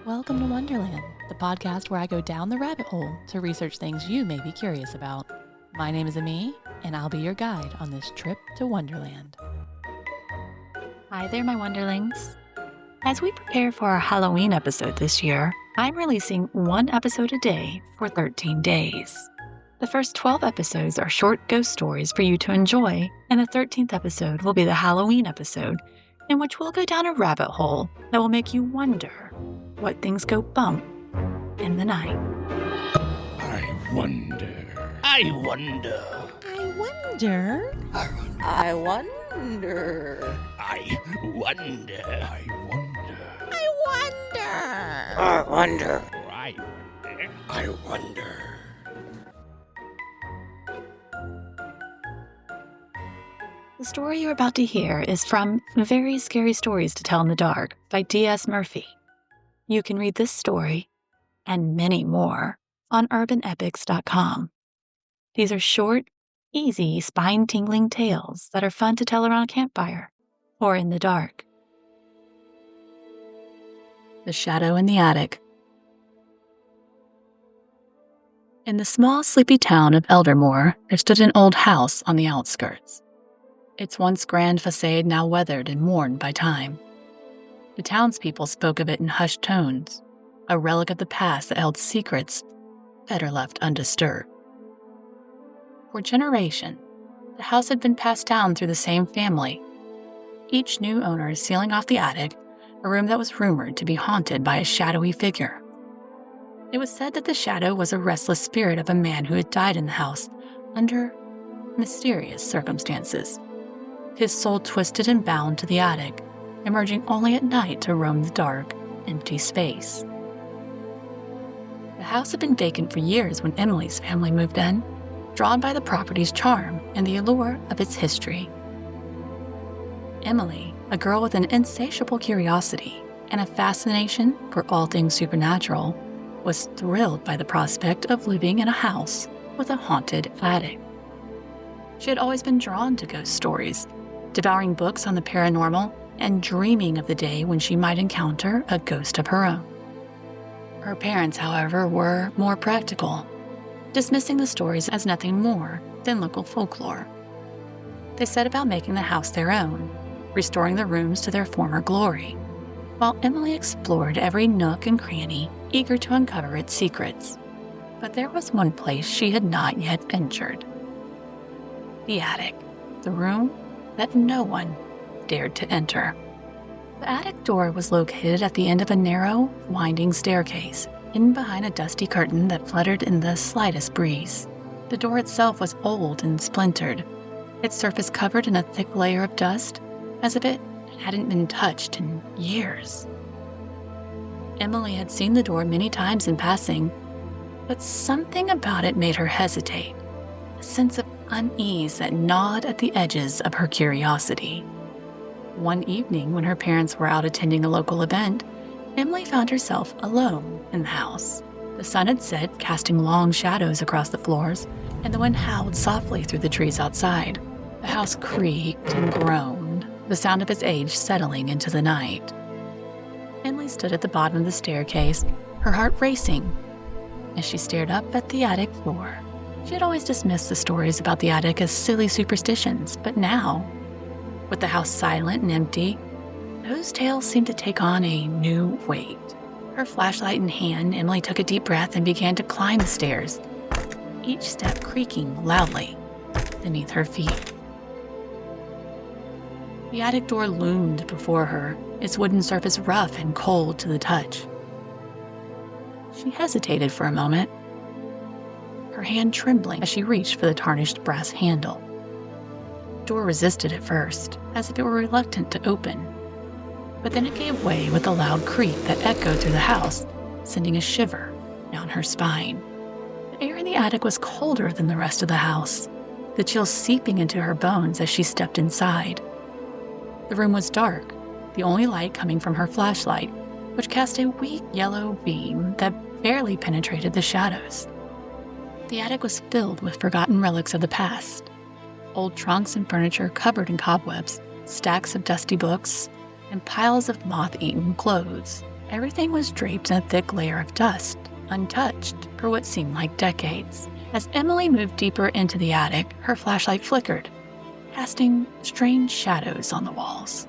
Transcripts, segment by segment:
Welcome to Wonderland, the podcast where I go down the rabbit hole to research things you may be curious about. My name is Ami, and I'll be your guide on this trip to Wonderland. Hi there, my Wonderlings. As we prepare for our Halloween episode this year, I'm releasing one episode a day for 13 days. The first 12 episodes are short ghost stories for you to enjoy, and the 13th episode will be the Halloween episode, in which we'll go down a rabbit hole that will make you wonder what things go bump in the night. I wonder. I wonder. I wonder. I wonder. I wonder. I wonder. I wonder. I wonder. I wonder. I wonder. The story you're about to hear is from Very Scary Stories to Tell in the Dark by D.S. Murphy. You can read this story and many more on urbanepics.com. These are short, easy, spine-tingling tales that are fun to tell around a campfire or in the dark. The Shadow in the Attic. In the small, sleepy town of Eldermore, there stood an old house on the outskirts. Its once grand facade now weathered and worn by time. The townspeople spoke of it in hushed tones, a relic of the past that held secrets better left undisturbed. For generations, the house had been passed down through the same family, each new owner sealing off the attic, a room that was rumored to be haunted by a shadowy figure. It was said that the shadow was a restless spirit of a man who had died in the house under mysterious circumstances, his soul twisted and bound to the attic, emerging only at night to roam the dark, empty space. The house had been vacant for years when Emily's family moved in, drawn by the property's charm and the allure of its history. Emily, a girl with an insatiable curiosity and a fascination for all things supernatural, was thrilled by the prospect of living in a house with a haunted attic. She had always been drawn to ghost stories, devouring books on the paranormal and dreaming of the day when she might encounter a ghost of her own. Her parents, however, were more practical, dismissing the stories as nothing more than local folklore. They set about making the house their own, restoring the rooms to their former glory, while Emily explored every nook and cranny, eager to uncover its secrets. But there was one place she had not yet ventured: the attic, the room that no one dared to enter. The attic door was located at the end of a narrow, winding staircase, hidden behind a dusty curtain that fluttered in the slightest breeze. The door itself was old and splintered, its surface covered in a thick layer of dust, as if it hadn't been touched in years. Emily had seen the door many times in passing, but something about it made her hesitate, a sense of unease that gnawed at the edges of her curiosity. One evening, when her parents were out attending a local event, Emily found herself alone in the house. The sun had set, casting long shadows across the floors, and the wind howled softly through the trees outside. The house creaked and groaned, the sound of its age settling into the night. Emily stood at the bottom of the staircase, her heart racing, as she stared up at the attic floor. She had always dismissed the stories about the attic as silly superstitions, but now, with the house silent and empty, those tales seemed to take on a new weight. Her flashlight in hand, Emily took a deep breath and began to climb the stairs, each step creaking loudly beneath her feet. The attic door loomed before her, its wooden surface rough and cold to the touch. She hesitated for a moment, her hand trembling as she reached for the tarnished brass handle. The door resisted at first, as if it were reluctant to open, but then it gave way with a loud creak that echoed through the house, sending a shiver down her spine. The air in the attic was colder than the rest of the house, the chill seeping into her bones as she stepped inside. The room was dark, the only light coming from her flashlight, which cast a weak yellow beam that barely penetrated the shadows. The attic was filled with forgotten relics of the past. Old trunks and furniture covered in cobwebs, stacks of dusty books, and piles of moth-eaten clothes. Everything was draped in a thick layer of dust, untouched for what seemed like decades. As Emily moved deeper into the attic, her flashlight flickered, casting strange shadows on the walls.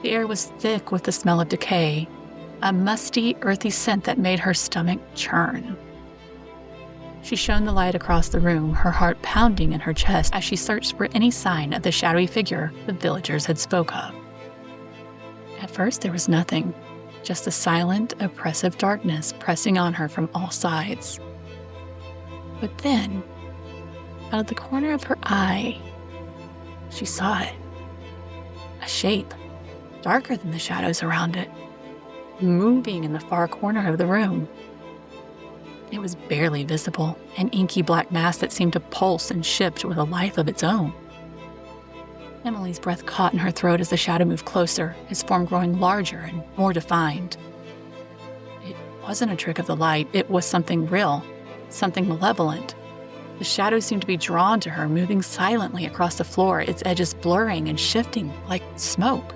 The air was thick with the smell of decay, a musty, earthy scent that made her stomach churn. She shone the light across the room, her heart pounding in her chest as she searched for any sign of the shadowy figure the villagers had spoke of. At first, there was nothing, just a silent, oppressive darkness pressing on her from all sides. But then, out of the corner of her eye, she saw it. A shape, darker than the shadows around it, moving in the far corner of the room. It was barely visible, an inky black mass that seemed to pulse and shift with a life of its own. Emily's breath caught in her throat as the shadow moved closer, its form growing larger and more defined. It wasn't a trick of the light, it was something real, something malevolent. The shadow seemed to be drawn to her, moving silently across the floor, its edges blurring and shifting like smoke.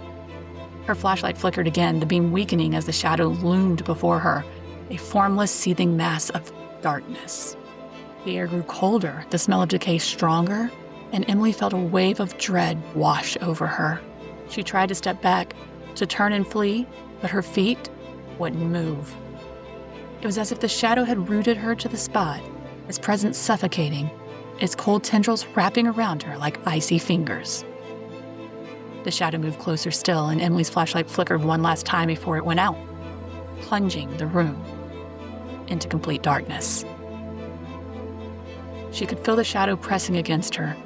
Her flashlight flickered again, the beam weakening as the shadow loomed before her, a formless, seething mass of darkness. The air grew colder, the smell of decay stronger, and Emily felt a wave of dread wash over her. She tried to step back, to turn and flee, but her feet wouldn't move. It was as if the shadow had rooted her to the spot, its presence suffocating, its cold tendrils wrapping around her like icy fingers. The shadow moved closer still, and Emily's flashlight flickered one last time before it went out, plunging the room into complete darkness. She could feel the shadow pressing against her,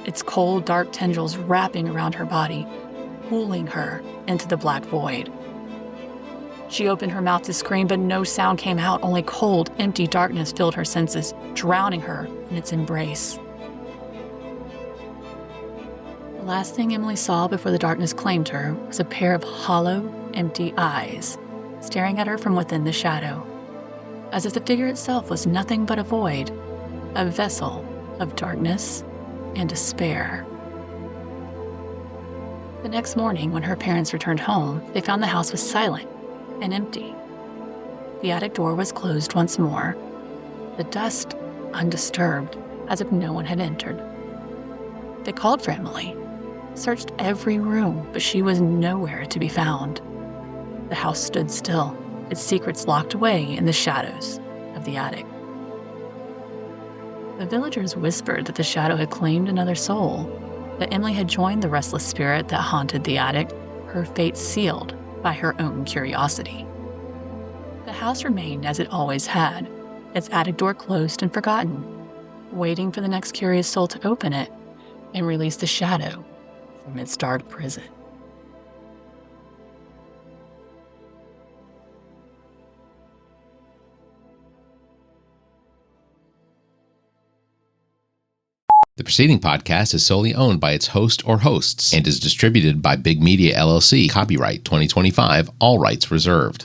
its cold, dark tendrils wrapping around her body, pulling her into the black void. She opened her mouth to scream, but no sound came out, only cold, empty darkness filled her senses, drowning her in its embrace. The last thing Emily saw before the darkness claimed her was a pair of hollow, empty eyes, staring at her from within the shadow, as if the figure itself was nothing but a void, a vessel of darkness and despair. The next morning, when her parents returned home, they found the house was silent and empty. The attic door was closed once more, the dust undisturbed, as if no one had entered. They called for Emily, searched every room, but she was nowhere to be found. The house stood still, its secrets locked away in the shadows of the attic. The villagers whispered that the shadow had claimed another soul, that Emily had joined the restless spirit that haunted the attic, her fate sealed by her own curiosity. The house remained as it always had, its attic door closed and forgotten, waiting for the next curious soul to open it and release the shadow from its dark prison. The preceding podcast is solely owned by its host or hosts and is distributed by Big Media LLC. Copyright 2025, all rights reserved.